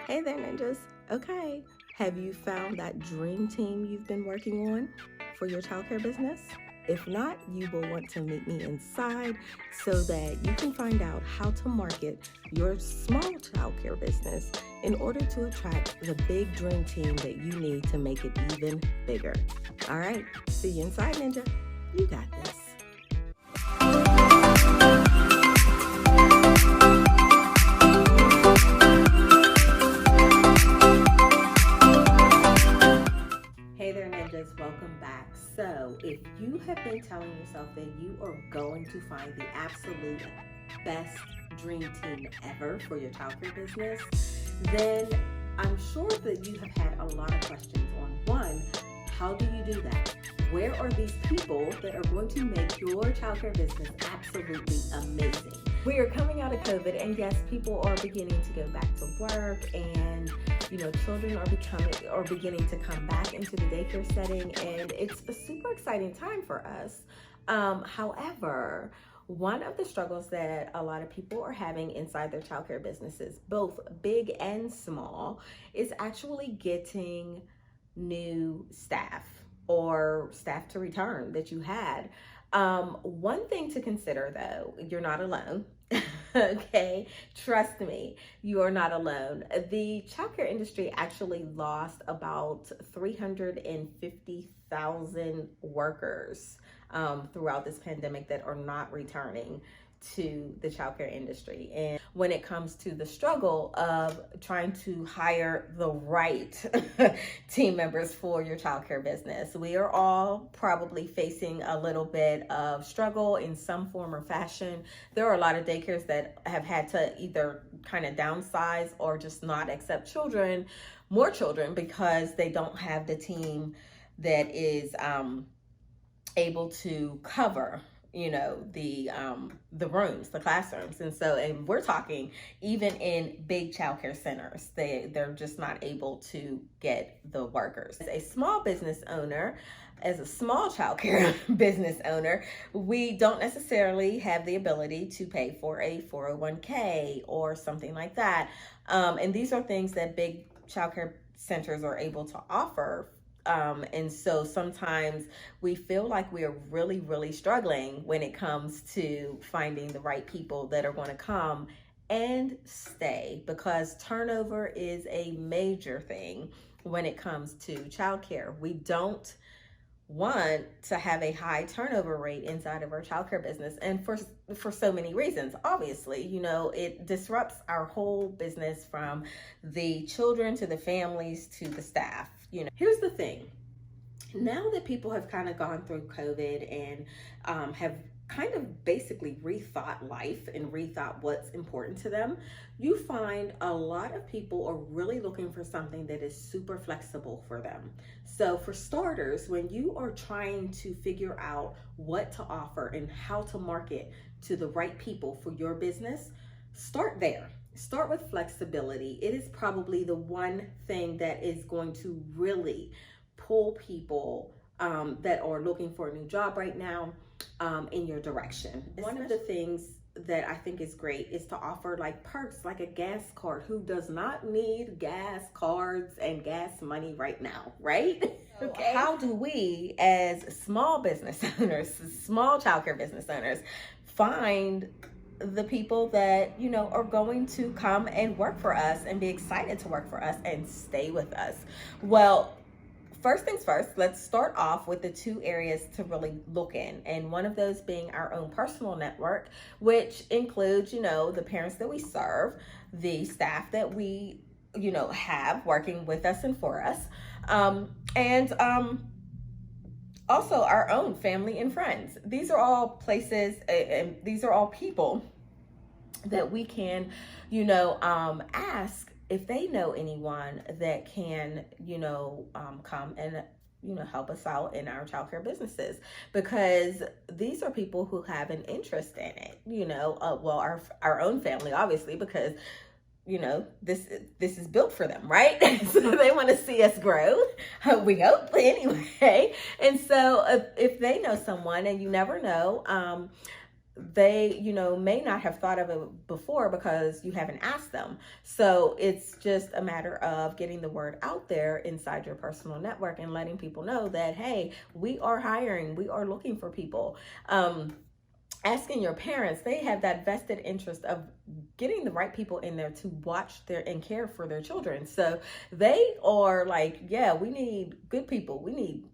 Hey there, ninjas. Okay, have you found that dream team you've been working on for your childcare business? If not, you will want to meet me inside so that you can find out how to market your small childcare business in order to attract the big dream team that you need to make it even bigger. All right, see you inside, ninja. You got this. Hey there, ninjas, welcome back. So, if you have been telling yourself that you are going to find the absolute best dream team ever for your childcare business, then I'm sure that you have had a lot of questions on one, how do you do that? Where are these people that are going to make your childcare business absolutely amazing? We are coming out of COVID, and yes, people are beginning to go back to work, and children are beginning to come back into the daycare setting, and it's a super exciting time for us. However, one of the struggles that a lot of people are having inside their childcare businesses, both big and small, is actually getting new staff or staff to return that you had. One thing to consider though, you're not alone. Okay, trust me, you are not alone. The childcare industry actually lost about 350,000 workers throughout this pandemic that are not returning to the childcare industry. And when it comes to the struggle of trying to hire the right team members for your childcare business, we are all probably facing a little bit of struggle in some form or fashion. There are a lot of daycares that have had to either kind of downsize or just not accept more children, because they don't have the team that is able to cover the rooms, the classrooms. And we're talking even in big childcare centers, they're just not able to get the workers. As a small business owner, as a small childcare business owner, we don't necessarily have the ability to pay for a 401k or something like that. And these are things that big childcare centers are able to offer. And so sometimes we feel like we are really, really struggling when it comes to finding the right people that are going to come and stay, because turnover is a major thing when it comes to childcare. We don't want to have a high turnover rate inside of our childcare business, and for so many reasons. Obviously, it disrupts our whole business, from the children to the families to the staff. Here's the thing. Now that people have kind of gone through COVID and have kind of basically rethought life and rethought what's important to them, you find a lot of people are really looking for something that is super flexible for them. So for starters, when you are trying to figure out what to offer and how to market to the right people for your business, start there. Start with flexibility. It is probably the one thing that is going to really pull people that are looking for a new job right now in your direction. One of the things that I think is great is to offer like perks, like a gas card. Who does not need gas cards and gas money right now, right? Okay. How do we, as small business owners, small childcare business owners, find the people that are going to come and work for us and be excited to work for us and stay with us? Well, first things first, let's start off with the two areas to really look in. And one of those being our own personal network, which includes, the parents that we serve, the staff that we, have working with us and for us, and also our own family and friends. These are all places and these are all people that we can, ask if they know anyone that can, come and, help us out in our childcare businesses, because these are people who have an interest in it, our own family, obviously, because this is built for them, right? So they want to see us grow, we hope, anyway. And so if they know someone, and you never know, they, may not have thought of it before because you haven't asked them. So it's just a matter of getting the word out there inside your personal network and letting people know that, hey, we are hiring, we are looking for people. Asking your parents, they have that vested interest of getting the right people in there to watch their and care for their children. So they are like, yeah, we need good people. We need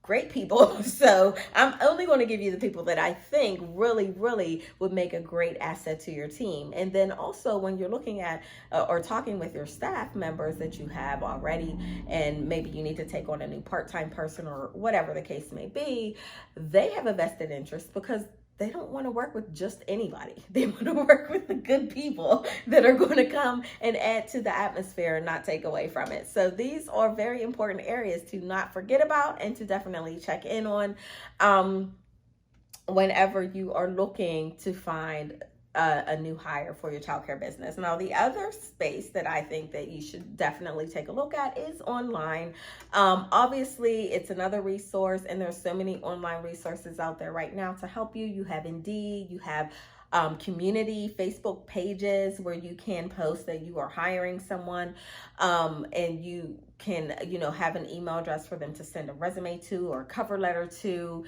great people. So I'm only going to give you the people that I think really, really would make a great asset to your team. And then also when you're looking at or talking with your staff members that you have already, and maybe you need to take on a new part-time person or whatever the case may be, they have a vested interest because they don't want to work with just anybody. They want to work with the good people that are going to come and add to the atmosphere and not take away from it. So these are very important areas to not forget about and to definitely check in on whenever you are looking to find a new hire for your childcare business. Now, the other space that I think that you should definitely take a look at is online. Obviously, it's another resource, and there's so many online resources out there right now to help you. You have Indeed, you have community Facebook pages where you can post that you are hiring someone, and you can, have an email address for them to send a resume to or a cover letter to.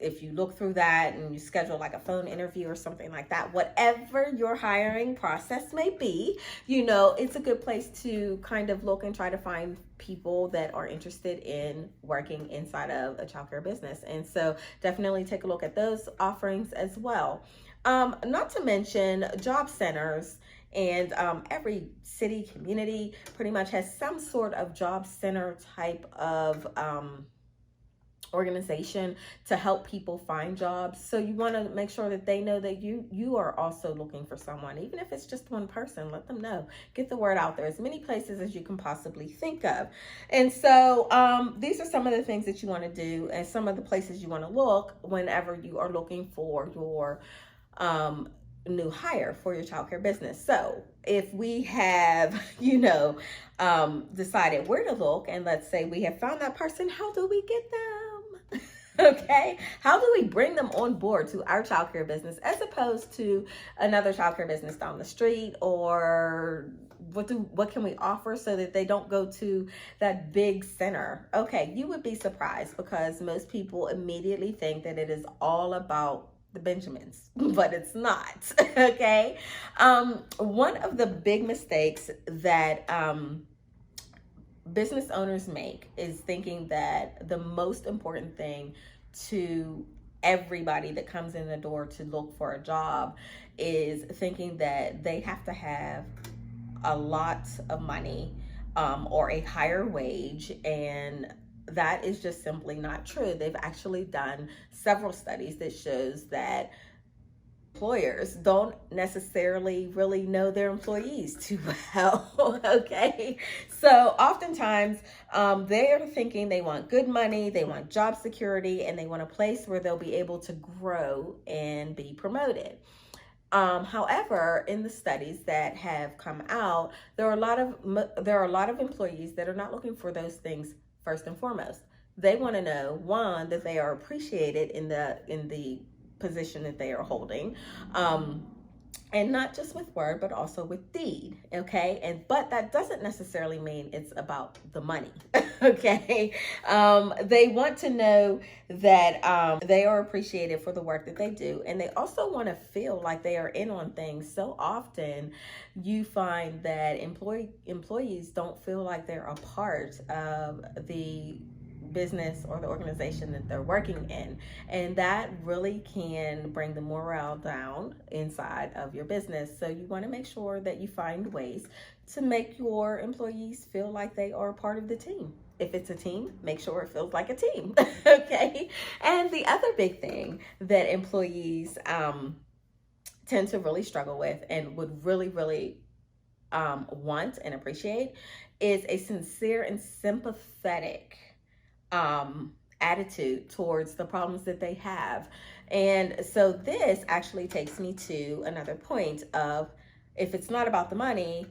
If you look through that and you schedule like a phone interview or something like that, whatever your hiring process may be, it's a good place to kind of look and try to find people that are interested in working inside of a childcare business. And so definitely take a look at those offerings as well. Not to mention job centers, and every city, community pretty much has some sort of job center type of organization to help people find jobs. So you want to make sure that they know that you are also looking for someone. Even if it's just one person, let them know. Get the word out there. As many places as you can possibly think of. And so these are some of the things that you want to do and some of the places you want to look whenever you are looking for your new hire for your childcare business. So if we have, decided where to look, and let's say we have found that person, how do we get them? Okay, how do we bring them on board to our childcare business as opposed to another childcare business down the street? Or what can we offer so that they don't go to that big center? Okay, you would be surprised because most people immediately think that it is all about the Benjamins, but it's not. Okay. One of the big mistakes that business owners make is thinking that the most important thing to everybody that comes in the door to look for a job is thinking that they have to have a lot of money or a higher wage, and that is just simply not true. They've actually done several studies that shows that employers don't necessarily really know their employees too well. Okay, so oftentimes they are thinking they want good money, they want job security, and they want a place where they'll be able to grow and be promoted. However, in the studies that have come out, there are a lot of employees that are not looking for those things. First and foremost, they want to know, one, that they are appreciated in the position that they are holding, and not just with word, but also with deed. Okay, but that doesn't necessarily mean it's about the money. Okay, they want to know that they are appreciated for the work that they do, and they also want to feel like they are in on things. So often, you find that employees don't feel like they're a part of the business or the organization that they're working in, and that really can bring the morale down inside of your business. So you want to make sure that you find ways to make your employees feel like they are part of the team. If it's a team, make sure it feels like a team. Okay, and the other big thing that employees tend to really struggle with and would really want and appreciate is a sincere and sympathetic attitude towards the problems that they have. And so this actually takes me to another point of, if it's not about the money,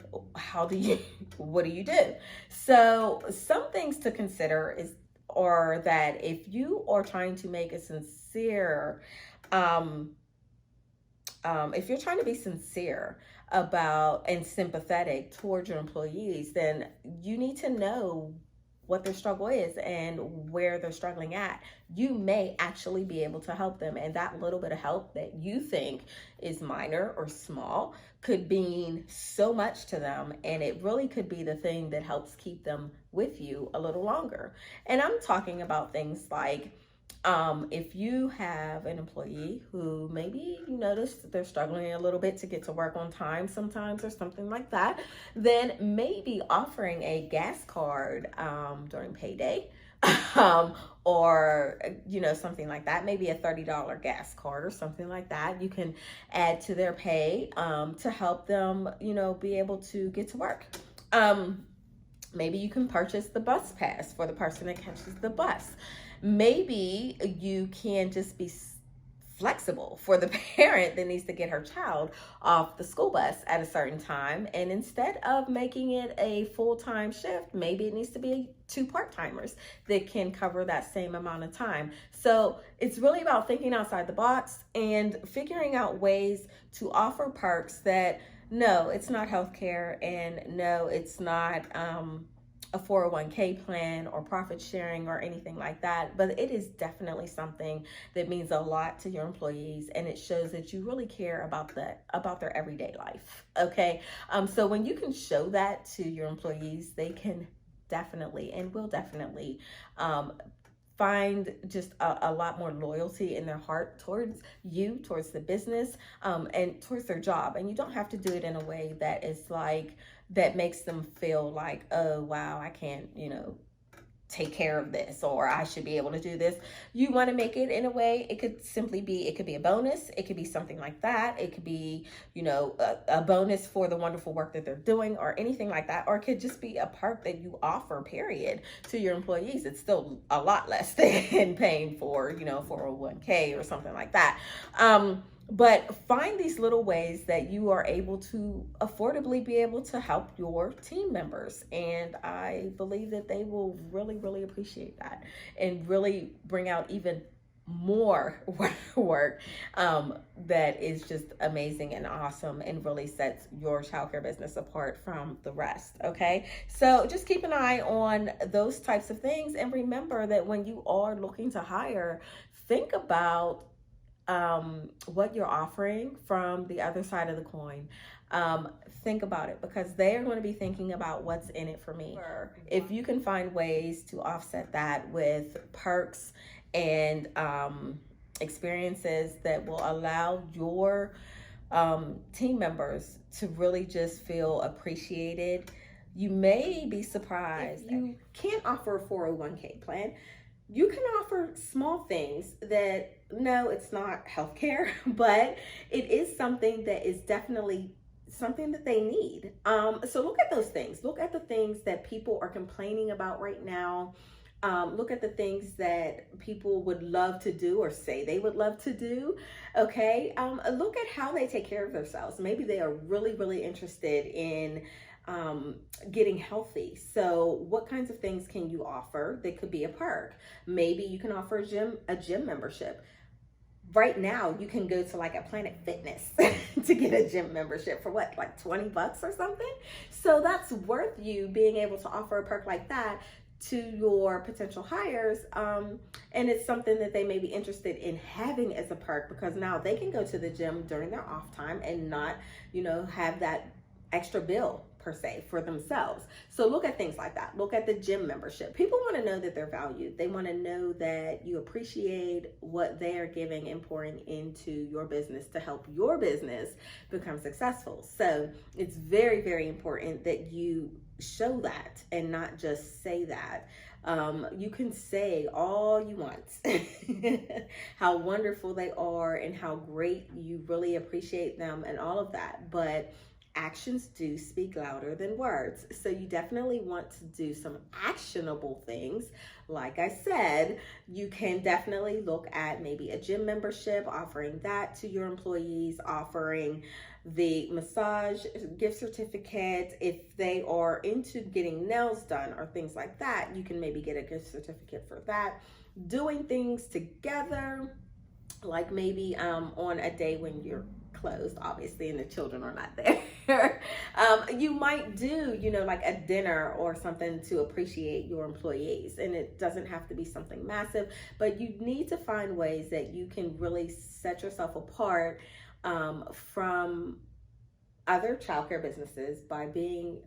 what do you do? So some things to consider are that if you are trying to make a sincere if you're trying to be sincere about and sympathetic towards your employees, then you need to know what their struggle is and where they're struggling at. You may actually be able to help them, and that little bit of help that you think is minor or small could mean so much to them, and it really could be the thing that helps keep them with you a little longer. And I'm talking about things like, if you have an employee who maybe you notice that they're struggling a little bit to get to work on time sometimes or something like that, then maybe offering a gas card during payday, or something like that, maybe a $30 gas card or something like that, you can add to their pay to help them be able to get to work. Maybe you can purchase the bus pass for the person that catches the bus. Maybe you can just be flexible for the parent that needs to get her child off the school bus at a certain time. And instead of making it a full-time shift, maybe it needs to be 2 part-timers that can cover that same amount of time. So it's really about thinking outside the box and figuring out ways to offer perks that, no, it's not healthcare, and no, it's not a 401k plan or profit sharing or anything like that, but it is definitely something that means a lot to your employees, and it shows that you really care about their everyday life. Okay, so when you can show that to your employees, they can definitely and will definitely find just a lot more loyalty in their heart towards you, towards the business, and towards their job. And you don't have to do it in a way that is like, that makes them feel like, oh, wow, I can't, take care of this, or I should be able to do this. You want to make it in a way, it could be a bonus. It could be something like that. It could be, a bonus for the wonderful work that they're doing or anything like that. Or it could just be a perk that you offer, period, to your employees. It's still a lot less than paying for, 401k or something like that. But find these little ways that you are able to affordably be able to help your team members. And I believe that they will really, really appreciate that and really bring out even more work that is just amazing and awesome and really sets your childcare business apart from the rest. Okay, so just keep an eye on those types of things, and remember that when you are looking to hire, think about what you're offering from the other side of the coin. Think about it, because they are going to be thinking about what's in it for me. If you can find ways to offset that with perks and experiences that will allow your team members to really just feel appreciated, you may be surprised. If you can't offer a 401k plan, you can offer small things that, no, it's not healthcare, but it is something that is definitely something that they need. So look at those things. Look at the things that people are complaining about right now. Look at the things that people would love to do or say they would love to do. Okay. Look at how they take care of themselves. Maybe they are really, really interested in getting healthy. So what kinds of things can you offer that could be a perk? Maybe you can offer a gym membership. Right now, you can go to like a Planet Fitness to get a gym membership for what, like $20 or something? So that's worth you being able to offer a perk like that to your potential hires. And it's something that they may be interested in having as a perk, because now they can go to the gym during their off time and not, have that extra bill per se for themselves. So look at things like that. Look at the gym membership. People want to know that they're valued. They want to know that you appreciate what they are giving and pouring into your business to help your business become successful. So it's very, very important that you show that and not just say that. You can say all you want how wonderful they are and how great you really appreciate them and all of that, but actions do speak louder than words. So you definitely want to do some actionable things. Like I said, you can definitely look at maybe a gym membership, offering that to your employees, offering the massage gift certificate. If they are into getting nails done or things like that, you can maybe get a gift certificate for that. Doing things together, like maybe on a day when you're closed, obviously, and the children are not there. You might do, like a dinner or something to appreciate your employees. And it doesn't have to be something massive, but you need to find ways that you can really set yourself apart from other childcare businesses by being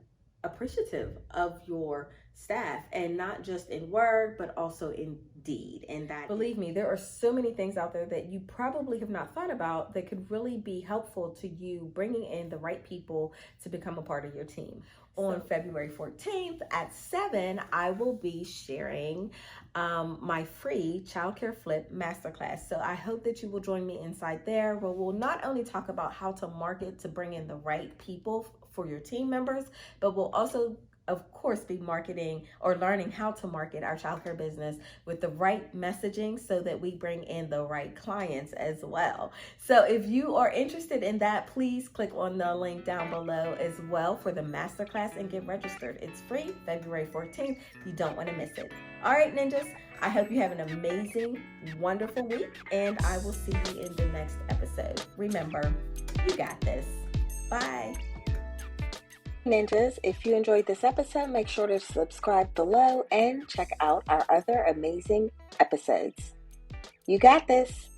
appreciative of your staff, and not just in word but also in deed. And that, believe me, there are so many things out there that you probably have not thought about that could really be helpful to you bringing in the right people to become a part of your team. On February 14th at 7, I will be sharing my free Childcare Flip Masterclass. So I hope that you will join me inside there, where we'll not only talk about how to market to bring in the right people for your team members, but we'll also, of course, be marketing or learning how to market our childcare business with the right messaging so that we bring in the right clients as well. So if you are interested in that, please click on the link down below as well for the masterclass and get registered. It's free, February 14th. You don't want to miss it. All right, ninjas, I hope you have an amazing, wonderful week, and I will see you in the next episode. Remember, you got this. Bye. Ninjas, if you enjoyed this episode, make sure to subscribe below and check out our other amazing episodes. You got this.